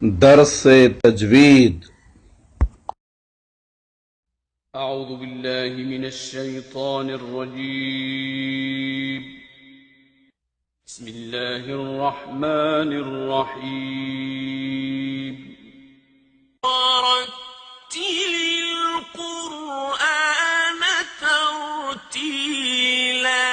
درس تجوید. أعوذ بالله من الشيطان الرجيم. بسم الله الرحمن الرحيم. ورتل القرآن ترتيلا.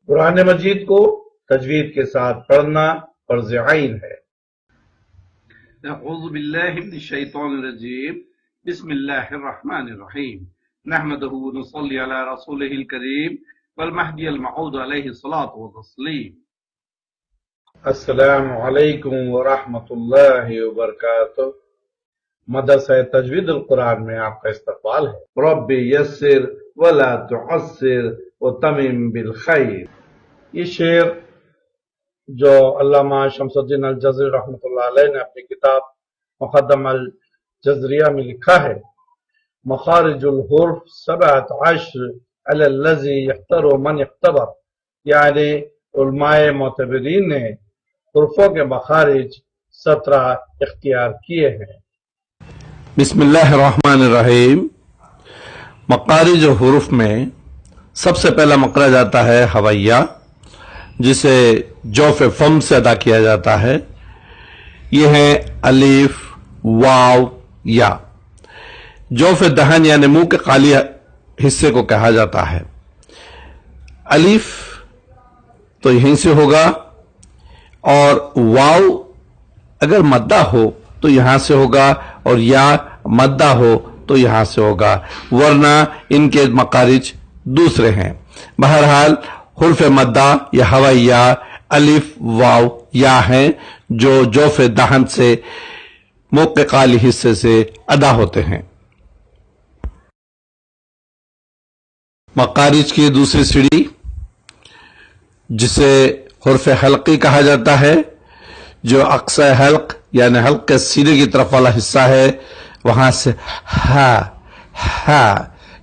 قرآن مجید کو تجوید کے ساتھ پڑھنا فرض عین ہے۔ اعوذ باللہ من الشیطان الرجیم. بسم اللہ الرحمن الرحیم. نحمده ونصلی علی رسولہ الکریم والمہدی الموعود علیہ الصلاۃ والتسلیم. السلام علیکم ورحمۃ اللہ وبرکاتہ۔ مدرسہ تجوید القرآن میں آپ کا استقبال ہے۔ رب یسر ولا تعسر وتمم بالخیر، یہ شعر جو علامہ شمس الدین الجزری رحمۃ اللہ علیہ نے اپنی کتاب مقدمہ الجزریہ میں لکھا ہے۔ مخارج الحروف 17 علی الذی یختر من یختبر، یعنی علماء معتبرین نے حروفوں کے مخارج 17 اختیار کیے ہیں۔ بسم اللہ الرحمن الرحیم. مخارج حروف میں سب سے پہلا مقرر جاتا ہے حویہ، جسے جوف فم سے ادا کیا جاتا ہے۔ یہ ہے الف، واو، یا۔ جوف دہن یعنی منہ کے خالی حصے کو کہا جاتا ہے۔ الف تو یہیں سے ہوگا، اور واو اگر مدہ ہو تو یہاں سے ہوگا، اور یا مدہ ہو تو یہاں سے ہوگا، ورنہ ان کے مخارج دوسرے ہیں۔ بہرحال حرف مدہ یا حویہ الف، واو، یا ہیں جو جوف دہن سے منہ کے خالی حصے سے ادا ہوتے ہیں۔ مخارج کی دوسری سیڑھی جسے حرف حلقی کہا جاتا ہے، جو اقصی حلق یعنی حلق کے سینے کی طرف والا حصہ ہے، وہاں سے ہا ہا،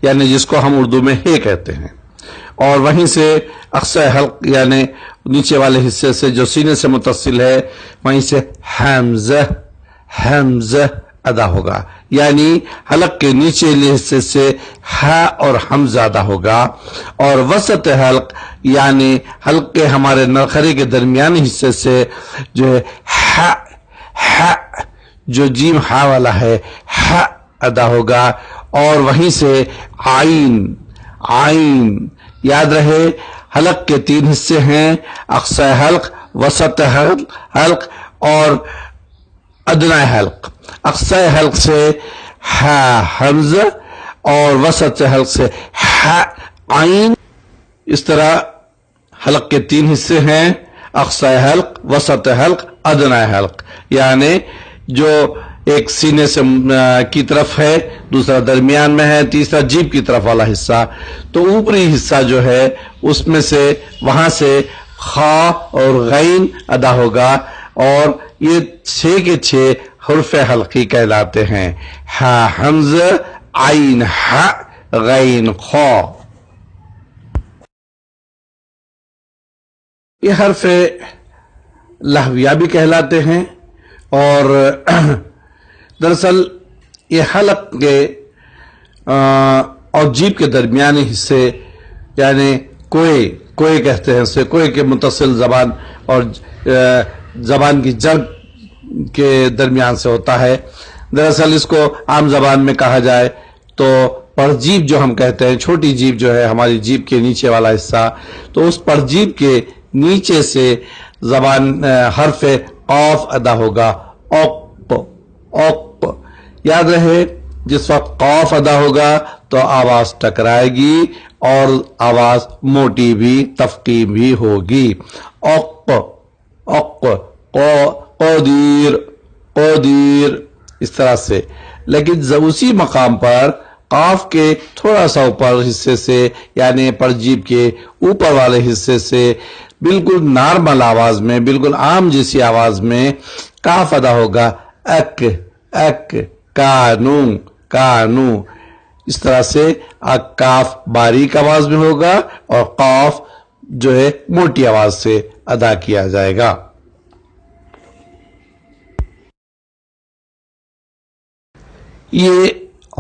یعنی جس کو ہم اردو میں ہے کہتے ہیں، اور وہیں سے اقصی حلق یعنی نیچے والے حصے سے جو سینے سے متصل ہے، وہیں سے حمزہ حمزہ ادا ہوگا، یعنی حلق کے نیچے والے حصے سے ہا اور حمزہ ادا ہوگا، اور وسط حلق یعنی حلق کے ہمارے نرخرے کے درمیانی حصے سے جو ہے ہا ہا، جو جیم ہا والا ہے، ہا ادا ہوگا، اور وہیں سے عین عین۔ یاد رہے حلق کے 3 حصے ہیں، اقصی حلق، وسط حلق اور ادنی حلق۔ اقصی حلق سے ہا حمزہ اور وسط حلق سے ہا عین۔ اس طرح حلق کے 3 حصے ہیں، اقصی حلق، وسط حلق، ادنی حلق، یعنی جو ایک سینے سے کی طرف ہے، دوسرا درمیان میں ہے، تیسرا جیب کی طرف والا حصہ۔ تو اوپری حصہ جو ہے اس میں سے وہاں سے خا اور غین ادا ہوگا، اور یہ 6 کے 6 حرف حلقی کہلاتے ہیں۔ ہا حمزہ، عین ہا، غین خا۔ یہ حرف لہویہ بھی کہلاتے ہیں، اور دراصل یہ حلق کے اور جیب کے درمیانی حصے یعنی کوئے کہتے ہیں اسے، کوئے کے متصل زبان اور زبان کی جڑ کے درمیان سے ہوتا ہے۔ دراصل اس کو عام زبان میں کہا جائے تو پرجیب جو ہم کہتے ہیں، چھوٹی جیب جو ہے ہماری جیب کے نیچے والا حصہ، تو اس پرجیب کے نیچے سے زبان حرف قاف ادا ہوگا، اوق اوق۔ یاد رہے جس وقت قاف ادا ہوگا تو آواز ٹکرائے گی اور آواز موٹی بھی تفخیم بھی ہوگی۔ اوق اوق، قدیر قدیر، اس طرح سے۔ لیکن اسی مقام پر قاف کے تھوڑا سا اوپر حصے سے یعنی پرجیب کے اوپر والے حصے سے بالکل نارمل آواز میں، بالکل عام جیسی آواز میں کاف ادا ہوگا، اک اک، کانو کانو۔ اس طرح سے کاف باریک آواز میں ہوگا اور قاف جو ہے موٹی آواز سے ادا کیا جائے گا۔ یہ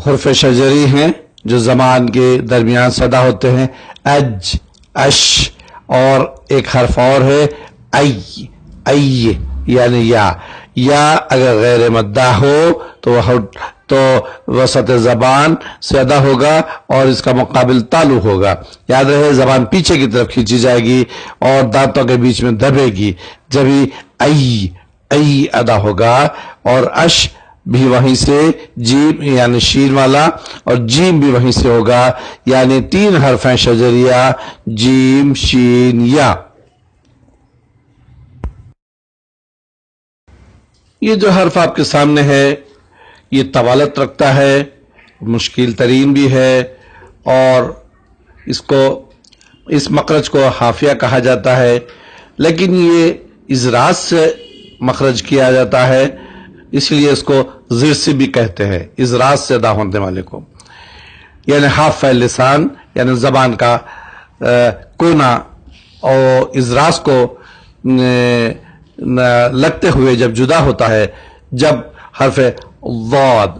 حرف شجری ہیں جو زبان کے درمیان سے ادا ہوتے ہیں، اج، اش، اور ایک حرف اور ہے ای یعنی یا اگر غیر مدہ ہو تو وسط زبان سے ادا ہوگا اور اس کا مقابل تالو ہوگا. یاد رہے زبان پیچھے کی طرف کھینچی جائے گی اور دانتوں کے بیچ میں دبے گی، جبھی ای ادا ہوگا. اور اش بھی وہیں سے جیم یعنی شین والا اور جیم بھی وہیں سے ہوگا، یعنی 3 حرف ہیں شجریہ، جیم، شین، یا. یہ جو حرف آپ کے سامنے ہے یہ طوالت رکھتا ہے، مشکل ترین بھی ہے، اور اس مخرج کو حافیہ کہا جاتا ہے، لیکن یہ ازراز سے مخرج کیا جاتا ہے، اس لیے اس کو زرسی بھی کہتے ہیں، ازراز سے ادا ہونے والے کو، یعنی حافہ لسان، یعنی زبان کا کونا اور ازراز کو لگتے ہوئے جب جدا ہوتا ہے، جب حرف ضاد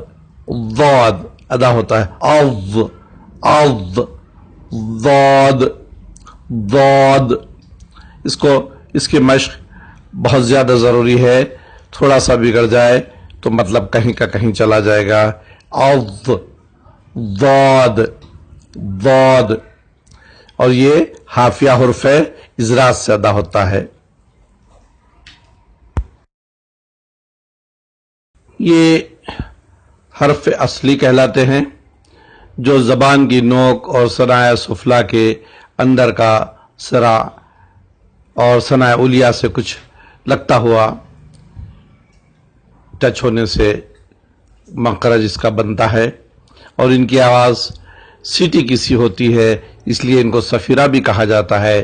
ادا ہوتا ہے، ضاد، اس کی مشق بہت زیادہ ضروری ہے، تھوڑا سا بگڑ جائے تو مطلب کہیں کا کہیں چلا جائے گا. ضاد، اور یہ حافیہ حرف ہے، ازراز سے ادا ہوتا ہے. یہ حرف اصلی کہلاتے ہیں جو زبان کی نوک اور ثنائے سفلی کے اندر کا سرا اور ثنائے علیہ سے کچھ لگتا ہوا ٹچ ہونے سے مخرج اس کا بنتا ہے، اور ان کی آواز سیٹی کی سی ہوتی ہے، اس لیے ان کو صفیرہ بھی کہا جاتا ہے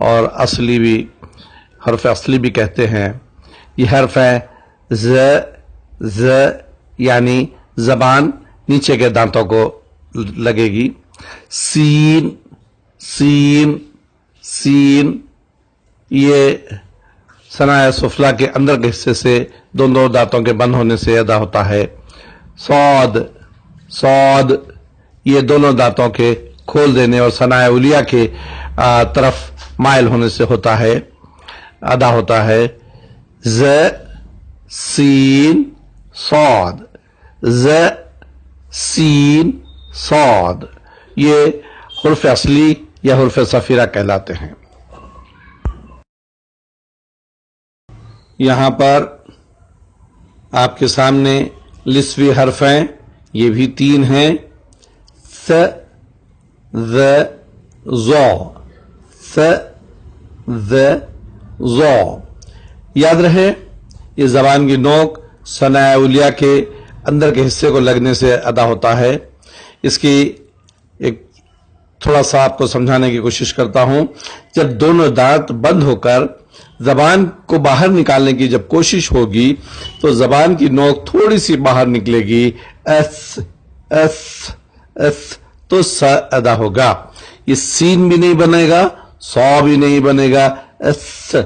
اور اصلی بھی، حرف اصلی بھی کہتے ہیں. یہ حرف ہے ز یعنی زبان نیچے کے دانتوں کو لگے گی. سین، یہ ثنائے سفلی کے اندر کے حصے سے دونوں دانتوں کے بند ہونے سے ادا ہوتا ہے. صاد، یہ دونوں دانتوں کے کھول دینے اور ثنائے علیہ کے طرف مائل ہونے سے ادا ہوتا ہے. سین صاد، یہ حرف اصلی یا حرف صفیرہ کہلاتے ہیں. یہاں پر آپ کے سامنے لسوی حرف ہیں، یہ بھی 3 ہیں، ذ. یاد رہے یہ زبان کی نوک ثنائے علیہ کے اندر کے حصے کو لگنے سے ادا ہوتا ہے. اس کی ایک تھوڑا سا آپ کو سمجھانے کی کوشش کرتا ہوں. جب دونوں دانت بند ہو کر زبان کو باہر نکالنے کی جب کوشش ہوگی تو زبان کی نوک تھوڑی سی باہر نکلے گی، ایس تو س ادا ہوگا. یہ سین بھی نہیں بنے گا، سو بھی نہیں بنے گا، س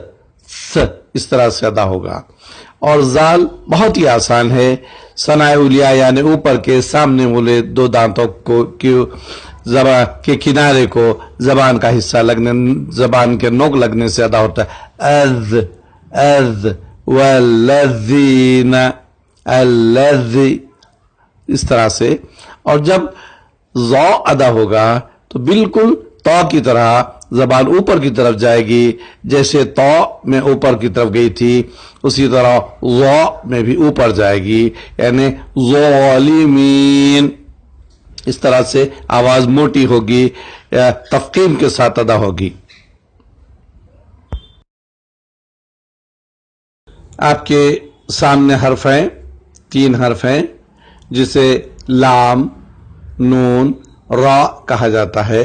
اس طرح سے ادا ہوگا. اور زال بہت ہی آسان ہے، ثنائے علیہ یعنی اوپر کے سامنے والے 2 دانتوں زبان کے کنارے کو زبان کا حصہ لگنے، زبان کے نوک لگنے سے ادا ہوتا ہے. از والذین، الذی، اس طرح سے. اور جب ضا ادا ہوگا تو بالکل تو کی طرح زبان اوپر کی طرف جائے گی، جیسے تو میں اوپر کی طرف گئی تھی اسی طرح ضا میں بھی اوپر جائے گی، یعنی ظالمین. اس طرح سے آواز موٹی ہوگی، تفخیم کے ساتھ ادا ہوگی. آپ کے سامنے حرف ہیں، 3 حرف ہیں، جسے لام، نون، را کہا جاتا ہے.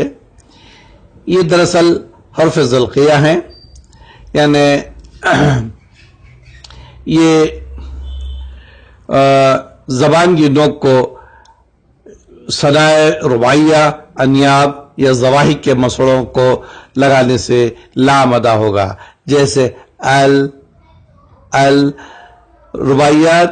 یہ دراصل حرف ذلقیہ ہیں، یعنی یہ زبان کی نوک کو ثنائے رباعیہ، انیاب یا زواحق کے مسڑوں کو لگانے سے لام ادا ہوگا، جیسے ال. رباعیات